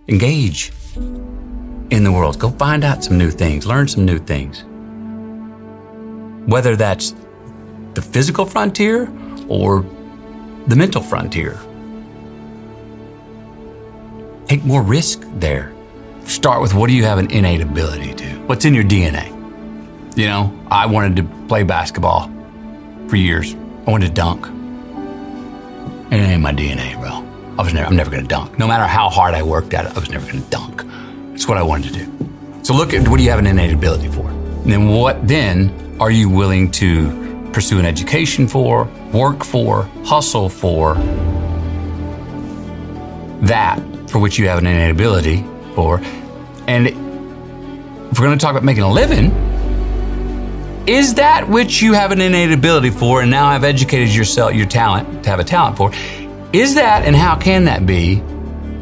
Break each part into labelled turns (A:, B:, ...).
A: Engage in the world. Go find out some new things. Learn some new things. Whether that's the physical frontier or the mental frontier. Take more risk there. Start with, what do you have an innate ability to? What's in your DNA? You know, I wanted to play basketball for years. I wanted to dunk. It ain't in my DNA, bro. I'm never gonna dunk. No matter how hard I worked at it, I was never gonna dunk. It's what I wanted to do. So look at, what do you have an innate ability for? And then what then are you willing to pursue an education for, work for, hustle for? That for which you have an innate ability for. And if we're gonna talk about making a living, is that which you have an innate ability for and now have educated yourself, your talent, to have a talent for, is that, and how can that be,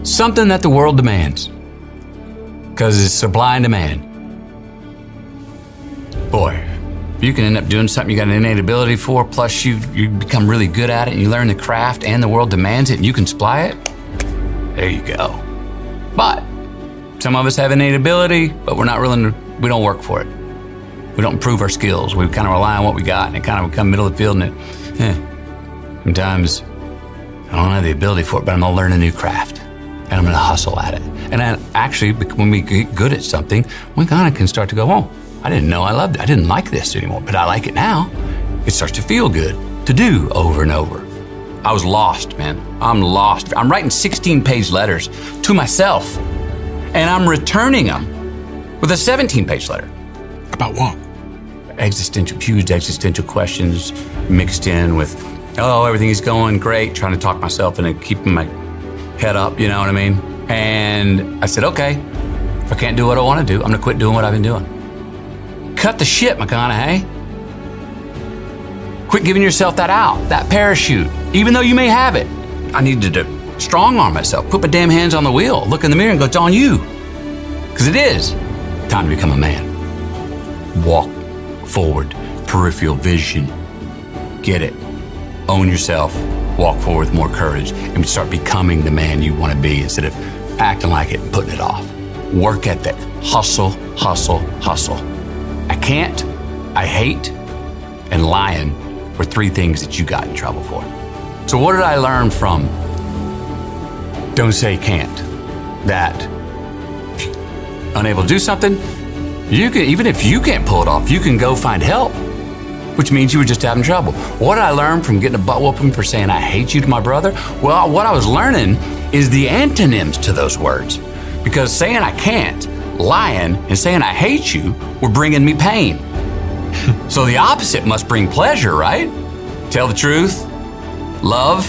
A: something that the world demands? Because it's supply and demand. Boy, if you can end up doing something you got an innate ability for, plus you become really good at it and you learn the craft and the world demands it and you can supply it, there you go. But some of us have innate ability, but we're not willing to, we don't work for it. We don't improve our skills. We kind of rely on what we got and it kind of become middle of the field and sometimes I don't have the ability for it, but I'm gonna learn a new craft and I'm gonna hustle at it. And then actually, when we get good at something, we kind of can start to go, oh, I didn't know I loved it. I didn't like this anymore, but I like it now. It starts to feel good to do over and over. I was lost, man. I'm lost. I'm writing 16-page letters to myself and I'm returning them with a 17-page letter.
B: About what?
A: Huge existential questions mixed in with, oh, everything is going great, trying to talk myself into keeping my head up, you know what I mean? And I said, okay, if I can't do what I want to do, I'm gonna quit doing what I've been doing. Cut the shit, McConaughey. Quit giving yourself that out, that parachute, even though you may have it. I needed to strong arm myself, put my damn hands on the wheel, look in the mirror and go, it's on you. Because it is time to become a man. Walk forward, peripheral vision, get it. Own yourself, walk forward with more courage, and start becoming the man you want to be instead of acting like it and putting it off. Work ethic, hustle, hustle, hustle. I can't, I hate, and lying were 3 things that you got in trouble for. So what did I learn from Don't Say Can't? That unable to do something, you can, even if you can't pull it off, you can go find help, which means you were just having trouble. What did I learn from getting a butt whooping for saying I hate you to my brother? Well, what I was learning is the antonyms to those words. Because saying I can't, lying, and saying I hate you were bringing me pain. So the opposite must bring pleasure, right? Tell the truth, love,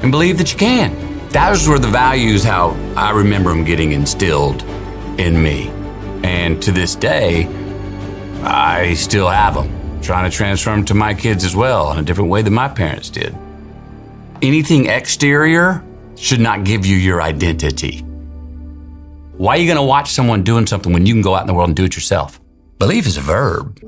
A: and believe that you can. Those were the values, how I remember them getting instilled in me. And to this day, I still have them. Trying to transfer them to my kids as well in a different way than my parents did. Anything exterior should not give you your identity. Why are you gonna watch someone doing something when you can go out in the world and do it yourself? Belief is a verb.
B: Do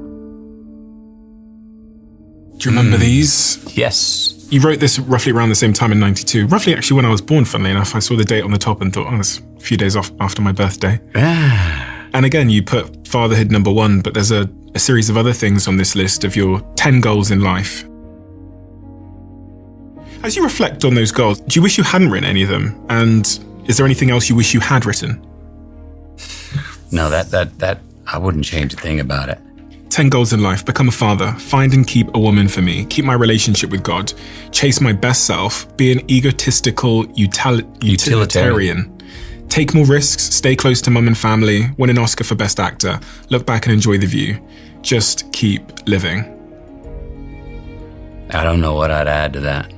B: you remember these?
A: Yes.
B: You wrote this roughly around the same time in 92. Roughly actually when I was born, funnily enough. I saw the date on the top and thought, oh, it's a few days off after my birthday. And again, you put fatherhood number 1, but there's a series of other things on this list of your 10 goals in life. As you reflect on those goals, do you wish you hadn't written any of them? And is there anything else you wish you had written?
A: No, that I wouldn't change a thing about it.
B: 10 goals in life: become a father, find and keep a woman for me, keep my relationship with God, chase my best self, be an egotistical utilitarian. Take more risks, stay close to mum and family, win an Oscar for Best Actor, look back and enjoy the view. Just keep living.
A: I don't know what I'd add to that.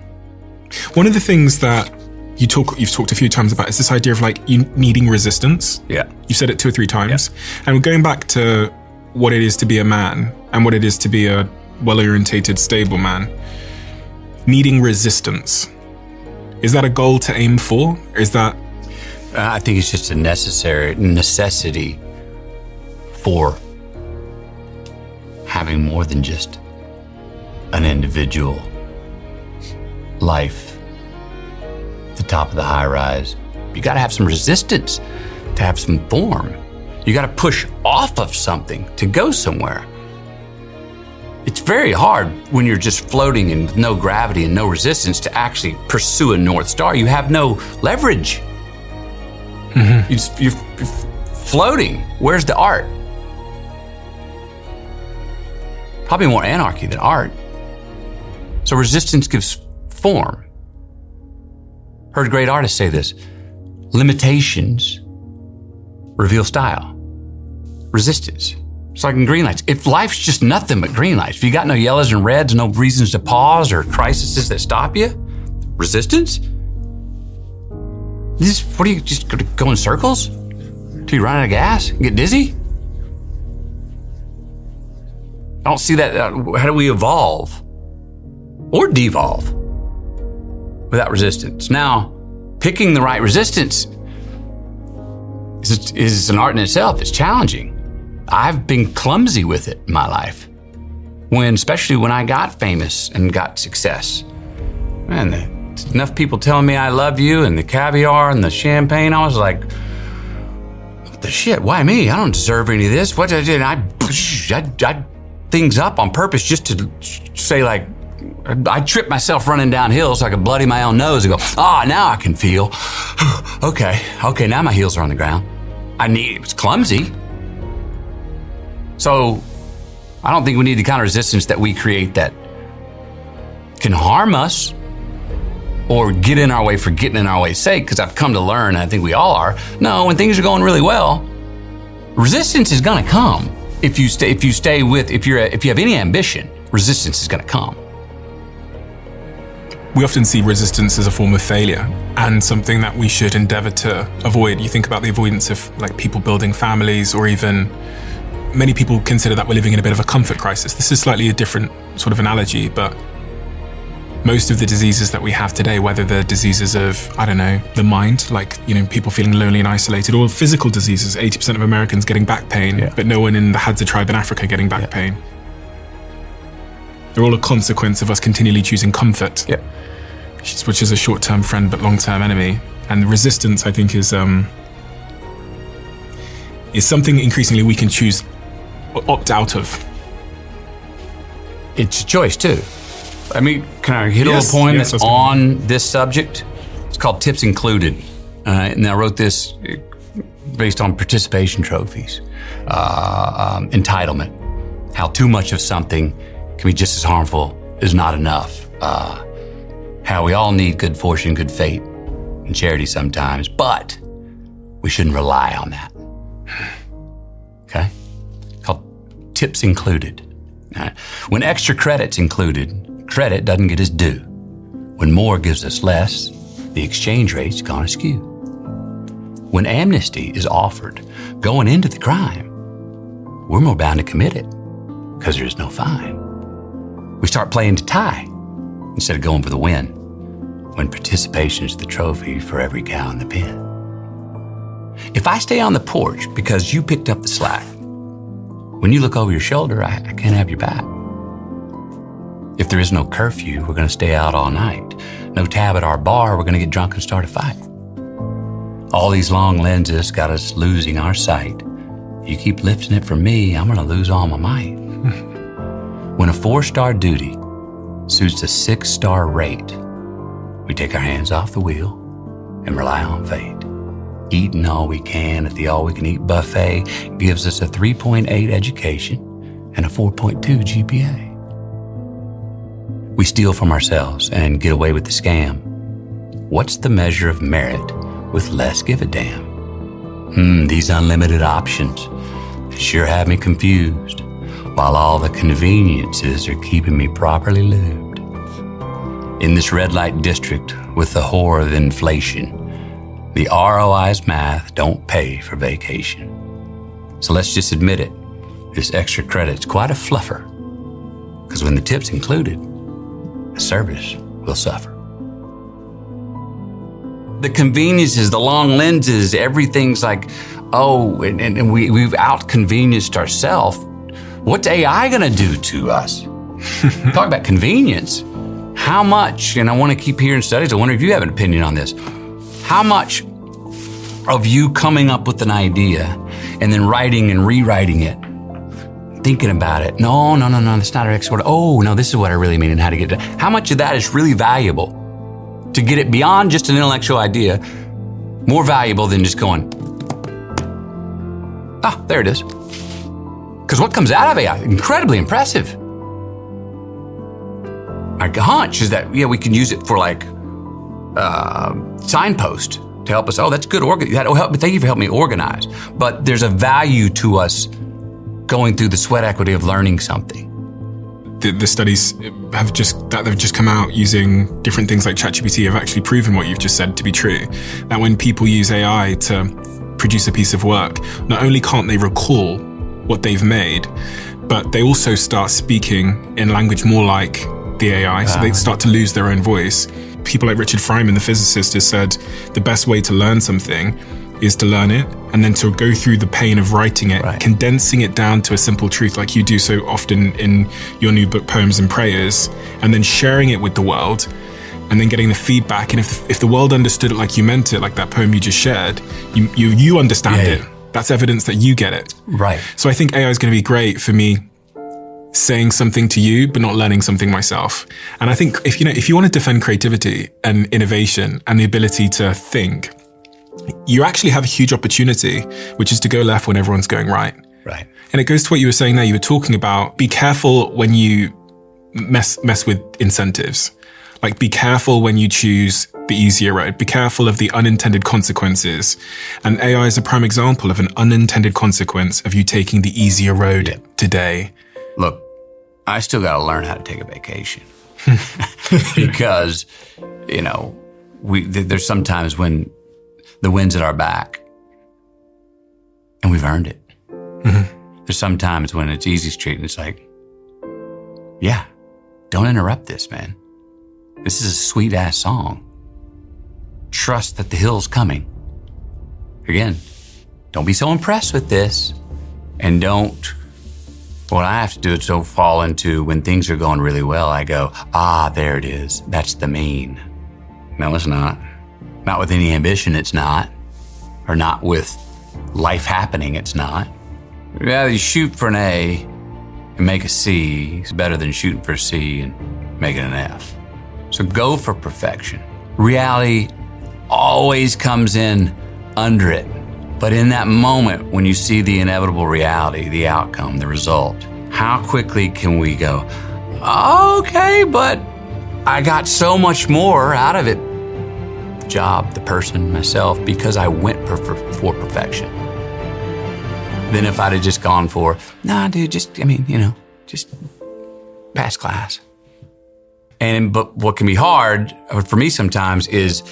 B: One of the things that you've talked a few times about is this idea of like you needing resistance.
A: Yeah.
B: You've said it 2 or 3 times.
A: Yeah.
B: And we're going back to what it is to be a man and what it is to be a well-orientated, stable man. Needing resistance. Is that a goal to aim for? Or is that...
A: I think it's just a necessity for having more than just an individual life, the top of the high rise, You got to have some resistance to have some form. You got to push off of something to go somewhere. It's very hard when you're just floating in no gravity and no resistance to actually pursue a North Star. You have no leverage. You're floating. Where's the art? Probably more anarchy than art. So resistance gives form. Heard great artists say this: limitations reveal style. Resistance. It's like in green lights. If life's just nothing but green lights, if you got no yellows and reds, no reasons to pause or crises that stop you, resistance? What are you just gonna go in circles? Till you run out of gas and get dizzy? I don't see that. How do we evolve or devolve without resistance? Now, picking the right resistance is an art in itself. It's challenging. I've been clumsy with it in my life. Especially when I got famous and got success. Man, enough people telling me I love you and the caviar and the champagne. I was like, what the shit? Why me? I don't deserve any of this. What did I things up on purpose just to say, like, I tripped myself running downhill so I could bloody my own nose and go, now I can feel. Okay, now my heels are on the ground. It was clumsy. So I don't think we need the kind of resistance that we create that can harm us or get in our way for getting in our way's sake, because I've come to learn, and I think we all are, no, when things are going really well, resistance is gonna come. If you have any ambition, resistance is gonna come.
B: We often see resistance as a form of failure and something that we should endeavor to avoid. You think about the avoidance of like people building families, or even many people consider that we're living in a bit of a comfort crisis. This is slightly a different sort of analogy, but most of the diseases that we have today, whether they're diseases of, the mind, like, people feeling lonely and isolated, or physical diseases, 80% of Americans getting back pain, but no one in the Hadza tribe in Africa getting back pain. They're all a consequence of us continually choosing comfort, which is a short-term friend but long-term enemy. And resistance, I think, is something increasingly we can choose, opt out of.
A: It's a choice too. Can I hit a little poem that's on this subject? It's called Tips Included. And I wrote this based on participation trophies, entitlement, how too much of something can be just as harmful as not enough, how we all need good fortune, good fate, and charity sometimes, but we shouldn't rely on that. Okay? Called Tips Included. When extra credit's included, credit doesn't get its due. When more gives us less, the exchange rate's gone askew. When amnesty is offered going into the crime, we're more bound to commit it because there's no fine. We start playing to tie instead of going for the win, when participation's the trophy for every cow in the pen. If I stay on the porch because you picked up the slack, when you look over your shoulder, I can't have your back. If there is no curfew, we're gonna stay out all night. No tab at our bar, we're gonna get drunk and start a fight. All these long lenses got us losing our sight. You keep lifting it from me, I'm gonna lose all my might. When a 4-star duty suits a 6-star rate, we take our hands off the wheel and rely on fate. Eating all we can at the all-we-can-eat buffet gives us a 3.8 education and a 4.2 GPA. We steal from ourselves and get away with the scam. What's the measure of merit with less give a damn? These unlimited options sure have me confused, while all the conveniences are keeping me properly lubed. In this red light district with the horror of inflation, the ROI's math don't pay for vacation. So let's just admit it, this extra credit's quite a fluffer, because when the tip's included, the service will suffer. The conveniences, the long lenses, everything's like, and we've out-convenienced ourselves. What's AI gonna do to us? Talk about convenience. How much, and I wanna keep hearing studies, I wonder if you have an opinion on this, how much of you coming up with an idea and then writing and rewriting it, thinking about it. No, that's not our sort of, oh, no, this is what I really mean and how to get it. How much of that is really valuable to get it beyond just an intellectual idea, more valuable than just going, there it is. Because what comes out of AI, incredibly impressive. Our hunch is that, we can use it for like signpost to help us. Oh, that's good. Thank you for helping me organize. But there's a value to us going through the sweat equity of learning something.
B: The studies have just come out using different things like ChatGPT have actually proven what you've just said to be true. That when people use AI to produce a piece of work, not only can't they recall what they've made, but they also start speaking in language more like the AI, so they start to lose their own voice. People like Richard Feynman, the physicist, has said the best way to learn something is to learn it and then to go through the pain of writing it, condensing it down to a simple truth like you do so often in your new book, Poems and Prayers, and then sharing it with the world and then getting the feedback. And if the world understood it like you meant it, like that poem you just shared, you understand it. That's evidence that you get it.
A: Right.
B: So I think AI is going to be great for me saying something to you, but not learning something myself. And I think if you want to defend creativity and innovation and the ability to think, you actually have a huge opportunity, which is to go left when everyone's going right.
A: Right.
B: And it goes to what you were saying there. You were talking about be careful when you mess with incentives. Like be careful when you choose the easier road. Be careful of the unintended consequences. And AI is a prime example of an unintended consequence of you taking the easier road today.
A: Look, I still got to learn how to take a vacation because, there's sometimes when the wind's at our back and we've earned it. Mm-hmm. There's sometimes when it's easy street and it's like, don't interrupt this, man. This is a sweet ass song. Trust that the hill's coming. Again, don't be so impressed with this and what I have to do is so fall into when things are going really well, I go, there it is. That's the mean. No, it's not. Not with any ambition, it's not. Or not with life happening, it's not. Yeah, you shoot for an A and make a C. It's better than shooting for a C and making an F. So go for perfection. Reality always comes in under it. But in that moment, when you see the inevitable reality, the outcome, the result, how quickly can we go, okay, but I got so much more out of it. The job, the person, myself, because I went for perfection. Than if I'd have just gone for, just pass class. But what can be hard for me sometimes is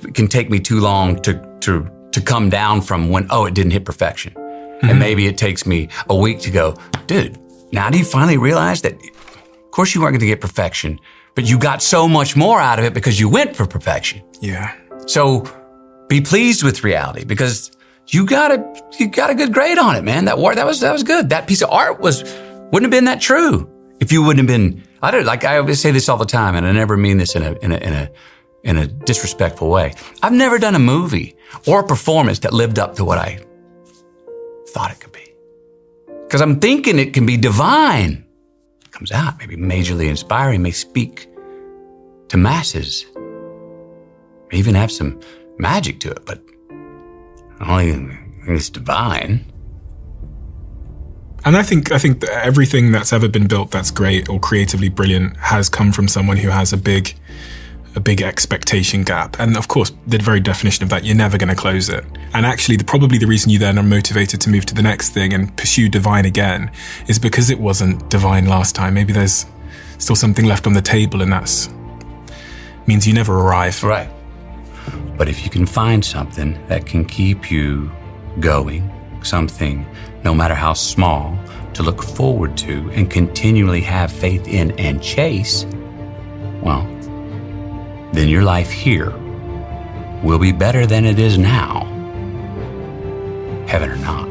A: it can take me too long to come down from when, it didn't hit perfection. Mm-hmm. And maybe it takes me a week to go, dude, now do you finally realize that, of course you weren't going to get perfection, but you got so much more out of it because you went for perfection.
B: Yeah.
A: So be pleased with reality because you got a good grade on it, man. That was good. That piece of art wouldn't have been that true if you wouldn't have been, I always say this all the time, and I never mean this in a disrespectful way. I've never done a movie or a performance that lived up to what I thought it could be. Because I'm thinking it can be divine. It comes out, maybe majorly inspiring, may speak to masses, may even have some magic to it, but I don't think it's divine.
B: And I think that everything that's ever been built that's great or creatively brilliant has come from someone who has a big expectation gap. And of course, the very definition of that, you're never going to close it. And actually, probably the reason you then are motivated to move to the next thing and pursue divine again is because it wasn't divine last time. Maybe there's still something left on the table, and that's means you never arrive.
A: Right. But if you can find something that can keep you going, something, no matter how small, to look forward to and continually have faith in and chase, well, then your life here will be better than it is now, heaven or not.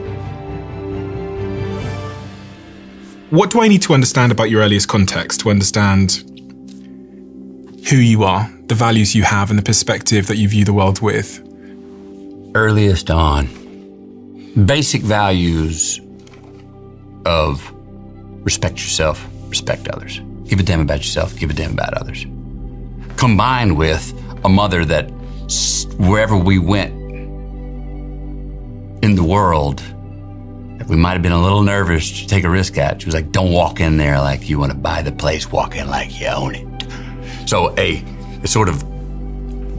B: What do I need to understand about your earliest context to understand who you are, the values you have, and the perspective that you view the world with?
A: earliest on, basic values of respect yourself, respect others. Give a damn about yourself, give a damn about others. Combined with a mother that wherever we went in the world, that we might have been a little nervous to take a risk at, she was like, don't walk in there like you want to buy the place, walk in like you own it. So a sort of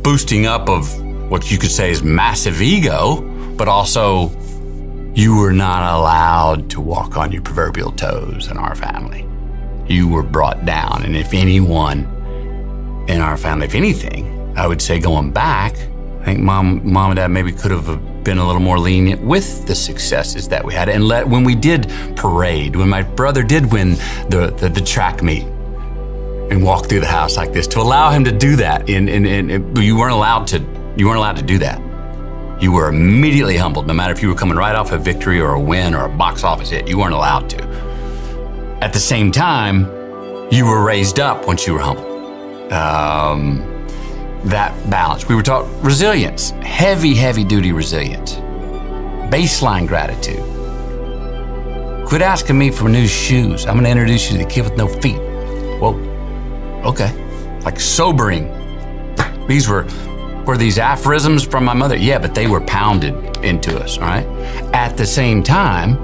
A: boosting up of what you could say is massive ego, but also you were not allowed to walk on your proverbial toes in our family. You were brought down. And if anyone in our family, if anything, I would say going back, I think mom and dad maybe could have been a little more lenient with the successes that we had. And when we did parade, when my brother did win the track meet and walk through the house like this, to allow him to do that, you weren't allowed to do that. You were immediately humbled, no matter if you were coming right off a victory or a win or a box office hit, you weren't allowed to. At the same time, you were raised up once you were humbled. That balance. We were taught resilience, heavy duty resilience, baseline gratitude. Quit asking me for new shoes. I'm gonna introduce you to the kid with no feet. Whoa, okay. Like sobering. These were these aphorisms from my mother? Yeah, but they were pounded into us, all right? At the same time,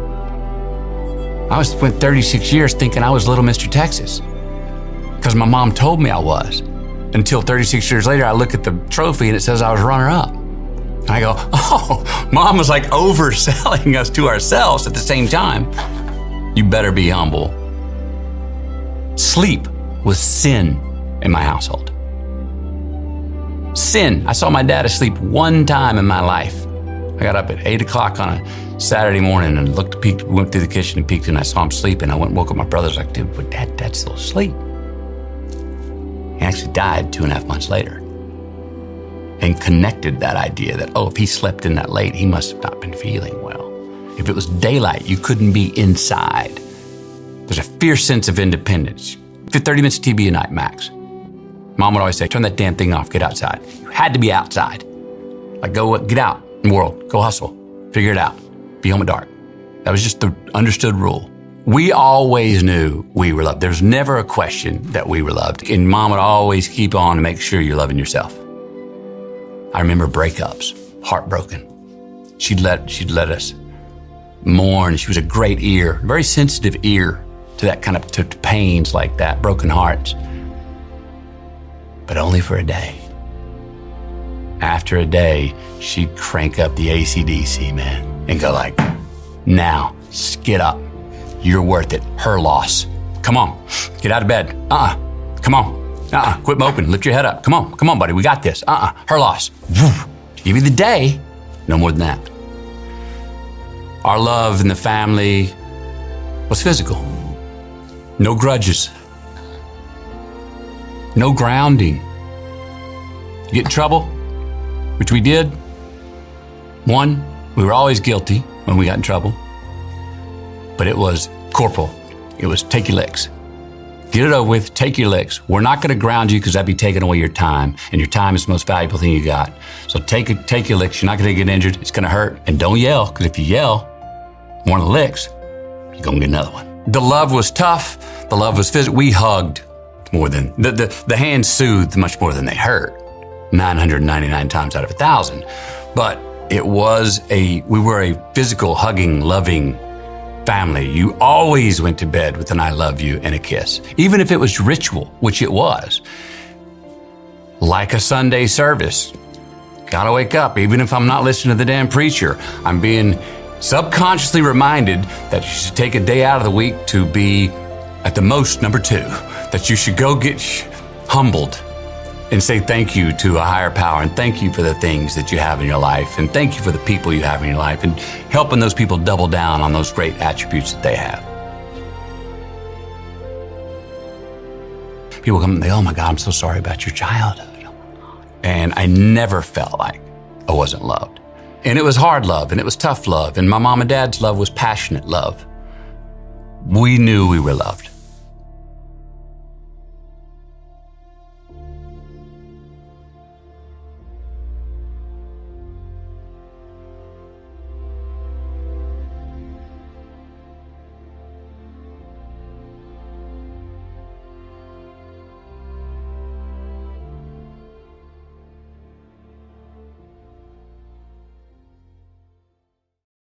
A: I spent 36 years thinking I was Little Mr. Texas because my mom told me I was. Until 36 years later, I look at the trophy and it says I was runner-up. And I go, oh, Mom was like overselling us to ourselves at the same time. You better be humble. Sleep was sin in my household. Sin. I saw my dad asleep one time in my life. I got up at 8 o'clock on a Saturday morning and went through the kitchen and peeked and I saw him sleeping. I went and woke up my brother. I was like, dude, but Dad's still asleep. He actually died 2.5 months later and connected that idea that, oh, if he slept in that late, he must have not been feeling well. If it was daylight, you couldn't be inside. There's a fierce sense of independence. 30 minutes of TV a night, max. Mom would always say, turn that damn thing off, get outside. You had to be outside. Like, get out in the world, go hustle, figure it out, be home at dark. That was just the understood rule. We always knew we were loved. There's never a question that we were loved. And Mom would always keep on to make sure you're loving yourself. I remember breakups, heartbroken. She'd let us mourn. She was a great ear, very sensitive ear to that kind of to pains like that, broken hearts. But only for a day. After a day, she'd crank up the AC/DC, man, and go like, now, get up. You're worth it. Her loss. Come on, get out of bed. Come on. Quit moping. Lift your head up. Come on, buddy. We got this. Her loss. Give you the day. No more than that. Our love in the family was physical. No grudges. No grounding. You get in trouble, which we did. One, we were always guilty when we got in trouble. But it was corporal. It was take your licks. Get it over with, take your licks. We're not gonna ground you because that'd be taking away your time, and your time is the most valuable thing you got. So take your licks. You're not gonna get injured. It's gonna hurt. And don't yell, because if you yell, one of the licks, you're gonna get another one. The love was tough. The love was physical. We hugged more than, the hands soothed much more than they hurt. 999 times out of 1,000. But we were a physical, hugging, loving family. You always went to bed with an I love you and a kiss. Even if it was ritual, which it was. Like a Sunday service. Gotta wake up. Even if I'm not listening to the damn preacher, I'm being subconsciously reminded that you should take a day out of the week to be at the most number 2. That you should go get humbled and say thank you to a higher power, and thank you for the things that you have in your life, and thank you for the people you have in your life, and helping those people double down on those great attributes that they have. People come and they, oh my God, I'm so sorry about your childhood. And I never felt like I wasn't loved. And it was hard love, and it was tough love, and my mom and dad's love was passionate love. We knew we were loved.